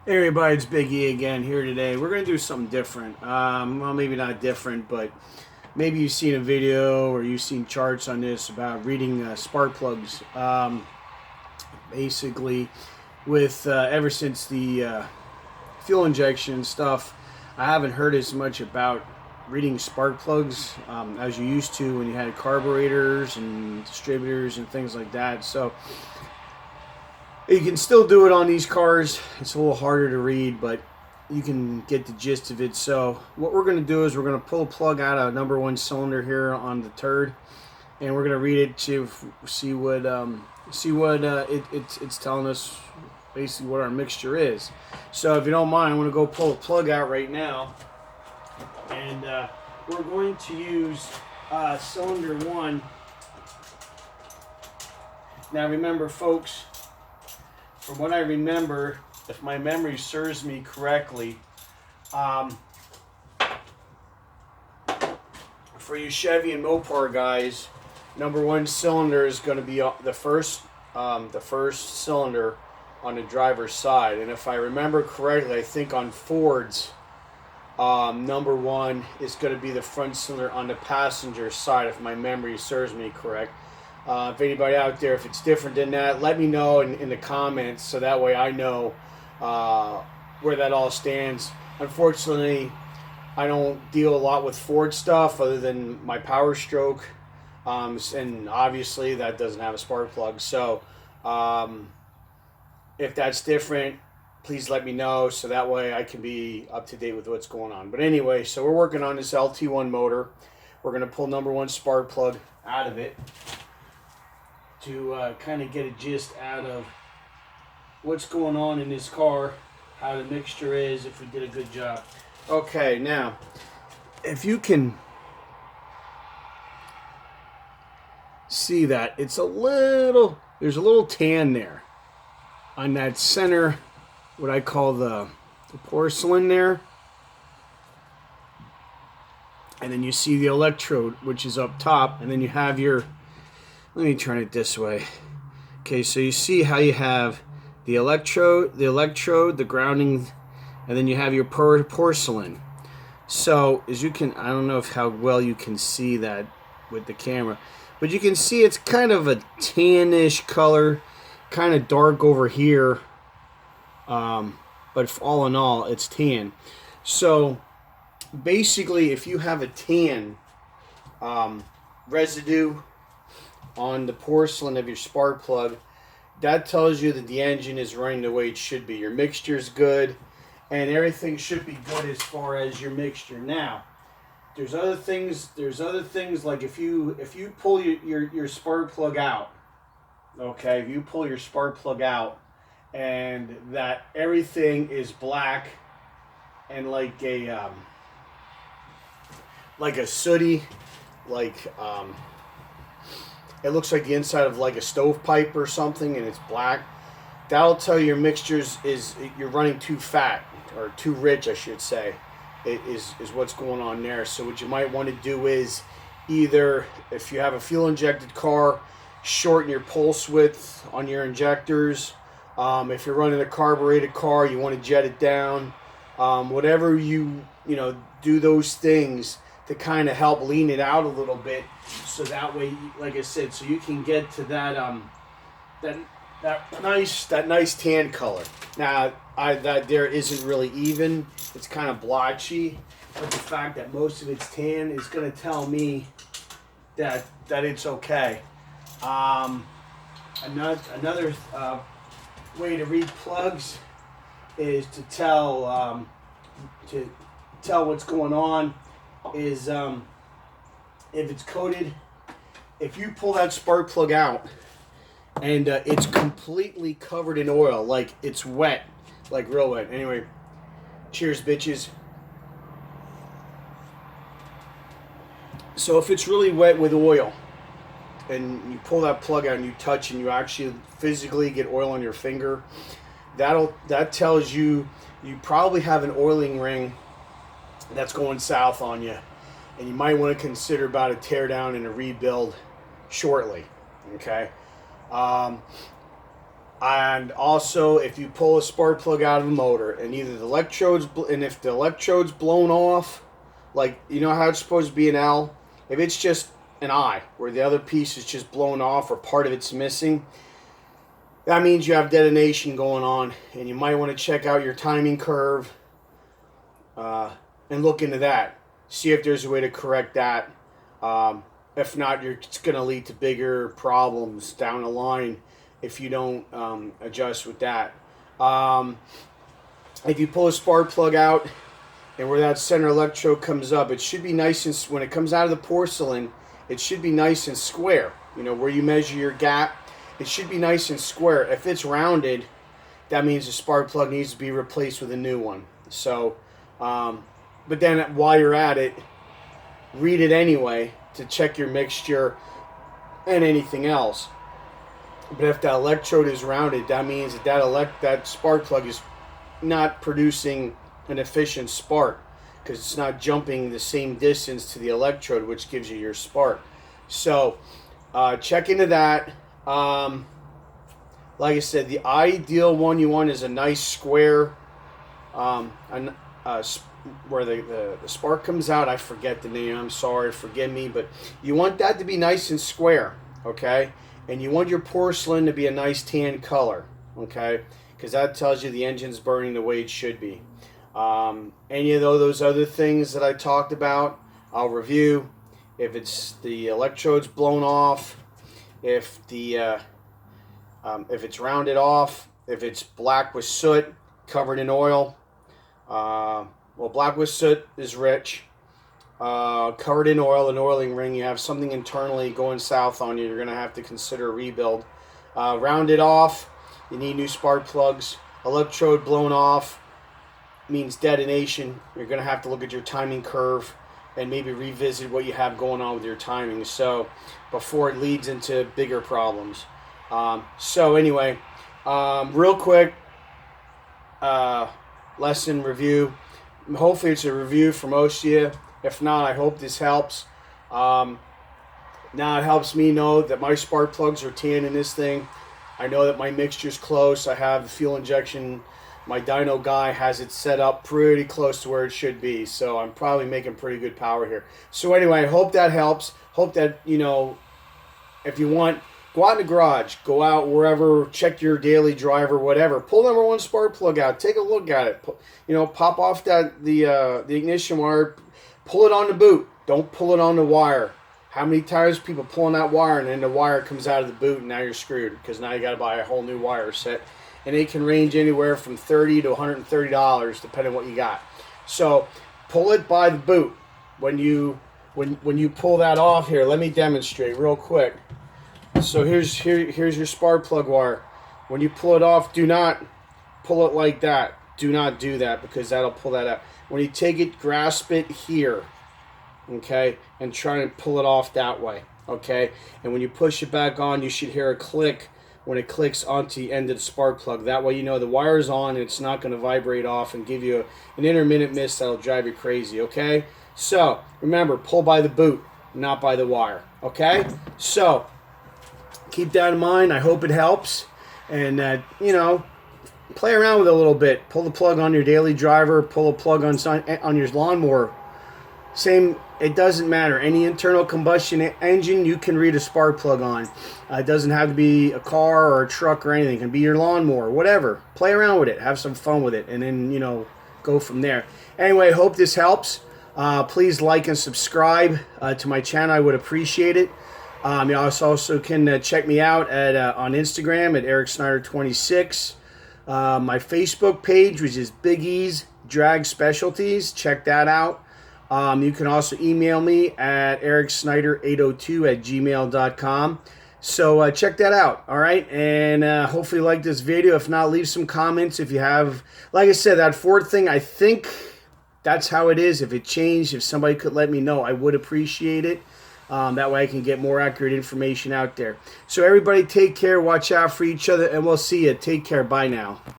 Hey everybody, it's Big E again here today. We're going to do something different. Well, maybe not different, but maybe you've seen a video or you've seen charts on this about reading spark plugs. Basically, with ever since the fuel injection stuff, I haven't heard as much about reading spark plugs as you used to when you had carburetors and distributors and things like that. So you can still do it on these cars. It's a little harder to read, but you can get the gist of it. So what we're going to do is we're going to pull a plug out of number one cylinder here on the turd, and we're going to read it to see what it's telling us, basically what our mixture is. So if you don't mind, I'm going to go pull a plug out right now, and we're going to use cylinder one. Now remember, folks, from what I remember, if my memory serves me correctly, for you Chevy and Mopar guys, number one cylinder is going to be the first cylinder on the driver's side. And if I remember correctly, I think on Fords, number one is going to be the front cylinder on the passenger side, if my memory serves me correct. If anybody out there, if it's different than that, let me know in the comments so that way I know where that all stands. Unfortunately, I don't deal a lot with Ford stuff other than my Power Stroke, and obviously that doesn't have a spark plug. So if that's different, please let me know so that way I can be up to date with what's going on. But anyway, so we're working on this LT1 motor. We're going to pull number one spark plug out of it to kind of get a gist out of what's going on in this car, how the mixture is, if we did a good job. Okay, now, if you can see that, there's a little tan there on that center, what I call the porcelain there. And then you see the electrode, which is up top, and then you have your, let me turn it this way. Okay, so you see how you have the electrode, the grounding, and then you have your porcelain. So as you can, I don't know how well you can see that with the camera, but you can see it's kind of a tannish color, kind of dark over here. But all in all, it's tan. So basically, if you have a tan residue on the porcelain of your spark plug, that tells you that the engine is running the way it should be. Your mixture is good, and everything should be good as far as your mixture. Now, there's other things. Like if you pull your spark plug out, okay, if you pull your spark plug out, and that everything is black and like a sooty, it looks like the inside of like a stovepipe or something, and it's black. That'll tell you your mixtures is you're running too fat or too rich, I should say. It is what's going on there. So what you might want to do is either, if you have a fuel injected car, shorten your pulse width on your injectors. If you're running a carbureted car, you want to jet it down. Whatever you do those things to kind of help lean it out a little bit, so that way, like I said, so you can get to that that nice tan color. Now, that there isn't really even; it's kind of blotchy, but the fact that most of it's tan is going to tell me that it's okay. Another way to read plugs is to tell what's going on is if it's coated. If you pull that spark plug out and it's completely covered in oil, like it's wet, like real wet. Anyway, cheers, bitches. So if it's really wet with oil and you pull that plug out and you touch and you actually physically get oil on your finger, that tells you probably have an oiling ring that's going south on you, and you might want to consider about a tear down and a rebuild shortly. Okay. And also, if you pull a spark plug out of a motor, and either the electrodes, and if the electrode's blown off, like you know how it's supposed to be an L, if it's just an I, where the other piece is just blown off or part of it's missing, that means you have detonation going on, and you might want to check out your timing curve and look into that. See if there's a way to correct that. If not, it's going to lead to bigger problems down the line if you don't adjust with that. If you pull a spark plug out and where that center electrode comes up, it should be nice and, when it comes out of the porcelain, it should be nice and square. You know, where you measure your gap, it should be nice and square. If it's rounded, that means the spark plug needs to be replaced with a new one. So, but then while you're at it, read it anyway to check your mixture and anything else. But if that electrode is rounded, that means that spark plug is not producing an efficient spark, because it's not jumping the same distance to the electrode, which gives you your spark. So check into that. Like I said, the ideal one you want is a nice square, where the spark comes out. I forget the name, I'm sorry, forgive me, but you want that to be nice and square, okay? And you want your porcelain to be a nice tan color, okay? Because that tells you the engine's burning the way it should be. Any of those other things that I talked about, I'll review. If it's the electrodes blown off, if it's rounded off, if it's black with soot covered in oil. Well, black with soot is rich. Covered in oil, an oiling ring, you have something internally going south on you, you're going to have to consider a rebuild. Rounded off, you need new spark plugs. Electrode blown off means detonation. You're going to have to look at your timing curve and maybe revisit what you have going on with your timing, so before it leads into bigger problems. So anyway, real quick lesson review. Hopefully it's a review for most of you. If not, I hope this helps. Now it helps me know that my spark plugs are tan in this thing. I know that my mixture's close. I have the fuel injection. My dyno guy has it set up pretty close to where it should be. So I'm probably making pretty good power here. So anyway, I hope that helps. Hope that, you know, if you want, go out in the garage. Go out wherever, check your daily driver, whatever. Pull number one spark plug out. Take a look at it. You know, pop off the ignition wire. Pull it on the boot. Don't pull it on the wire. How many times people pulling that wire and then the wire comes out of the boot and now you're screwed, because now you got to buy a whole new wire set. And it can range anywhere from $30 to $130 depending on what you got. So pull it by the boot. When you pull that off here, let me demonstrate real quick. So here's your spark plug wire. When you pull it off, do not pull it like that. Do not do that, because that'll pull that out. When you take it, grasp it here, okay, and try and pull it off that way, okay? And when you push it back on, you should hear a click when it clicks onto the end of the spark plug. That way you know the wire is on and it's not going to vibrate off and give you an intermittent miss that'll drive you crazy, okay? So remember, pull by the boot, not by the wire, okay? So keep that in mind. I hope it helps. And, you know, play around with it a little bit. Pull the plug on your daily driver. Pull a plug on your lawnmower. Same, it doesn't matter. Any internal combustion engine, you can read a spark plug on. It doesn't have to be a car or a truck or anything. It can be your lawnmower, whatever. Play around with it. Have some fun with it. And then, you know, go from there. Anyway, hope this helps. Please like and subscribe to my channel. I would appreciate it. You also can check me out at on Instagram at Eric Snyder 26. My Facebook page, which is Big E's Drag Specialties. Check that out. You can also email me at ericsnyder802@gmail.com. So check that out, all right? And hopefully you like this video. If not, leave some comments if you have. Like I said, that Ford thing, I think that's how it is. If it changed, if somebody could let me know, I would appreciate it. That way I can get more accurate information out there. So everybody take care, watch out for each other, and we'll see you. Take care. Bye now.